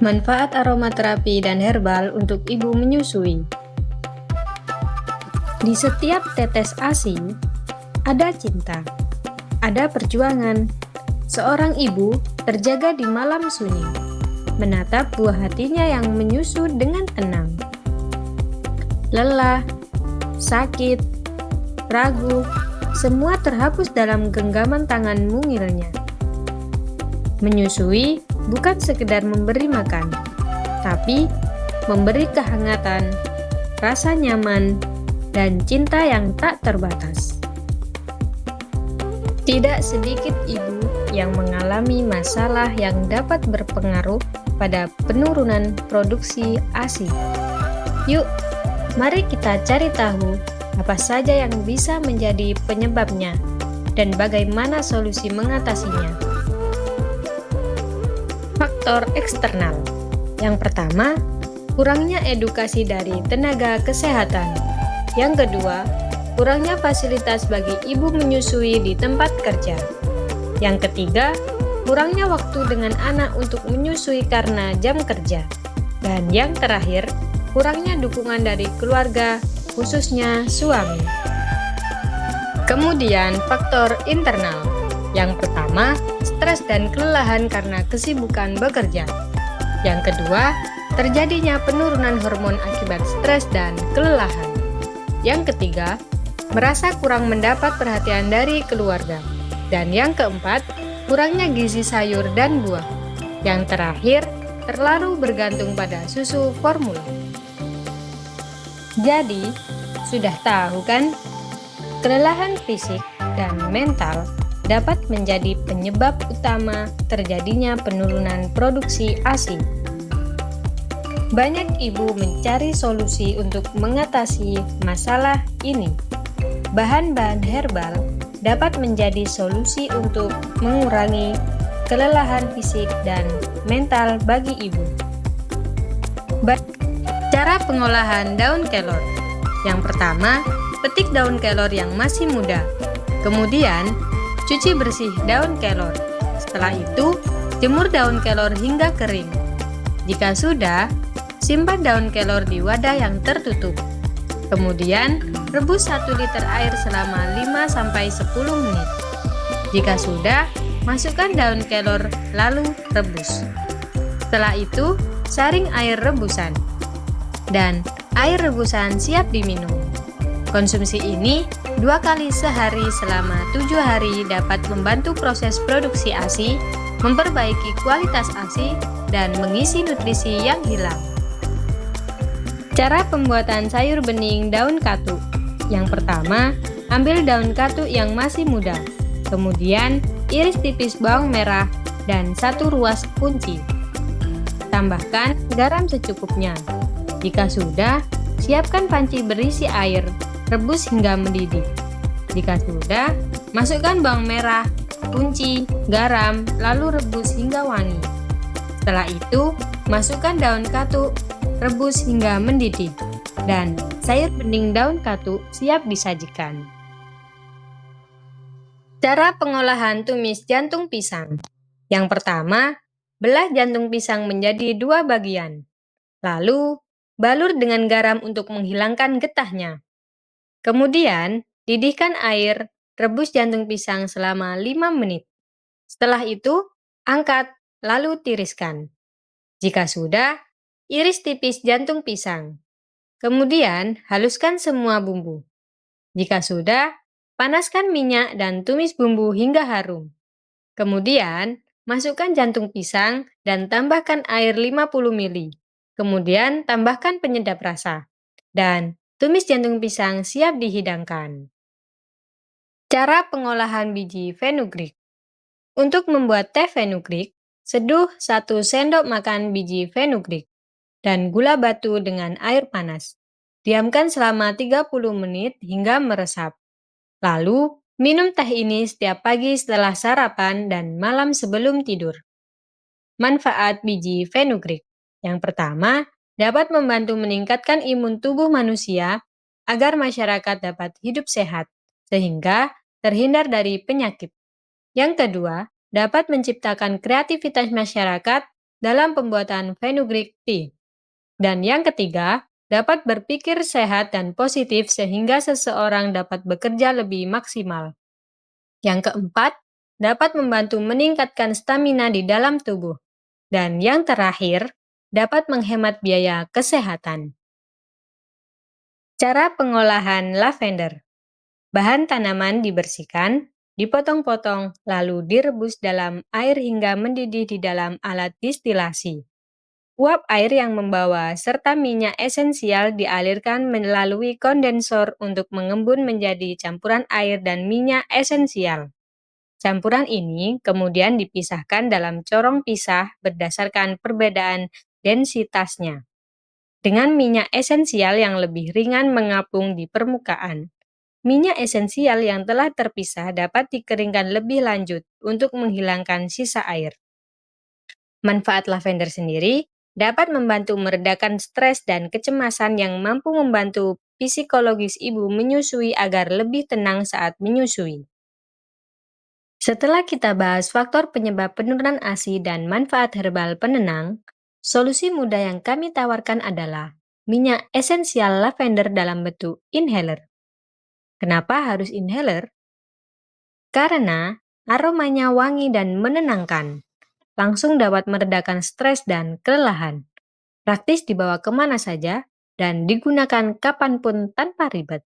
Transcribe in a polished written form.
Manfaat aromaterapi dan herbal untuk ibu menyusui. Di setiap tetes ASI, ada cinta, ada perjuangan. Seorang ibu terjaga di malam sunyi, menatap buah hatinya yang menyusu dengan tenang. Lelah, sakit, ragu, semua terhapus dalam genggaman tangan mungilnya. Menyusui bukan sekedar memberi makan, tapi memberi kehangatan, rasa nyaman, dan cinta yang tak terbatas. Tidak sedikit ibu yang mengalami masalah yang dapat berpengaruh pada penurunan produksi ASI. Yuk, mari kita cari tahu apa saja yang bisa menjadi penyebabnya dan bagaimana solusi mengatasinya. Faktor eksternal. Yang pertama, kurangnya edukasi dari tenaga kesehatan. Yang kedua, kurangnya fasilitas bagi ibu menyusui di tempat kerja. Yang ketiga, kurangnya waktu dengan anak untuk menyusui karena jam kerja. Dan yang terakhir, kurangnya dukungan dari keluarga, khususnya suami. Kemudian, faktor internal. Yang pertama, stres dan kelelahan karena kesibukan bekerja. Yang kedua, terjadinya penurunan hormon akibat stres dan kelelahan. Yang ketiga, merasa kurang mendapat perhatian dari keluarga. Dan yang keempat, kurangnya gizi sayur dan buah. Yang terakhir, terlalu bergantung pada susu formula. Jadi, sudah tahu kan? Kelelahan fisik dan mental dapat menjadi penyebab utama terjadinya penurunan produksi ASI. Banyak ibu mencari solusi untuk mengatasi masalah ini. Bahan-bahan herbal dapat menjadi solusi untuk mengurangi kelelahan fisik dan mental bagi ibu. Cara pengolahan daun kelor. Yang pertama, petik daun kelor yang masih muda. Kemudian, cuci bersih daun kelor. Setelah itu, jemur daun kelor hingga kering. Jika sudah, simpan daun kelor di wadah yang tertutup. Kemudian, rebus 1 liter air selama 5-10 menit. Jika sudah, masukkan daun kelor lalu rebus. Setelah itu, saring air rebusan. Dan air rebusan siap diminum. Konsumsi ini 2 kali sehari selama 7 hari dapat membantu proses produksi ASI, memperbaiki kualitas ASI, dan mengisi nutrisi yang hilang. Cara pembuatan sayur bening daun katu. Yang pertama, ambil daun katu yang masih muda. Kemudian, iris tipis bawang merah dan 1 ruas kunci. Tambahkan garam secukupnya. Jika sudah, siapkan panci berisi air. Rebus hingga mendidih. Jika sudah, masukkan bawang merah, kunci, garam, lalu rebus hingga wangi. Setelah itu, masukkan daun katu, rebus hingga mendidih. Dan sayur bening daun katu siap disajikan. Cara pengolahan tumis jantung pisang. Yang pertama, belah jantung pisang menjadi 2 bagian. Lalu, balur dengan garam untuk menghilangkan getahnya. Kemudian, didihkan air, rebus jantung pisang selama 5 menit. Setelah itu, angkat, lalu tiriskan. Jika sudah, iris tipis jantung pisang. Kemudian, haluskan semua bumbu. Jika sudah, panaskan minyak dan tumis bumbu hingga harum. Kemudian, masukkan jantung pisang dan tambahkan air 50 ml. Kemudian, tambahkan penyedap rasa. Dan tumis jantung pisang siap dihidangkan. Cara pengolahan biji fenugreek. Untuk membuat teh fenugreek, seduh 1 sendok makan biji fenugreek dan gula batu dengan air panas. Diamkan selama 30 menit hingga meresap. Lalu, minum teh ini setiap pagi setelah sarapan dan malam sebelum tidur. Manfaat biji fenugreek. Yang pertama, dapat membantu meningkatkan imun tubuh manusia agar masyarakat dapat hidup sehat, sehingga terhindar dari penyakit. Yang kedua, dapat menciptakan kreativitas masyarakat dalam pembuatan fenugreek tea. Dan yang ketiga, dapat berpikir sehat dan positif sehingga seseorang dapat bekerja lebih maksimal. Yang keempat, dapat membantu meningkatkan stamina di dalam tubuh. Dan yang terakhir, dapat menghemat biaya kesehatan. Cara pengolahan lavender. Bahan tanaman dibersihkan, dipotong-potong, lalu direbus dalam air hingga mendidih di dalam alat distilasi. Uap air yang membawa serta minyak esensial dialirkan melalui kondensor untuk mengembun menjadi campuran air dan minyak esensial. Campuran ini kemudian dipisahkan dalam corong pisah berdasarkan perbedaan densitasnya, dengan minyak esensial yang lebih ringan mengapung di permukaan. Minyak esensial yang telah terpisah dapat dikeringkan lebih lanjut untuk menghilangkan sisa air. Manfaat lavender sendiri dapat membantu meredakan stres dan kecemasan yang mampu membantu psikologis ibu menyusui agar lebih tenang saat menyusui. Setelah kita bahas faktor penyebab penurunan ASI dan manfaat herbal penenang, solusi mudah yang kami tawarkan adalah minyak esensial lavender dalam bentuk inhaler. Kenapa harus inhaler? Karena aromanya wangi dan menenangkan, langsung dapat meredakan stres dan kelelahan. Praktis dibawa kemana saja dan digunakan kapanpun tanpa ribet.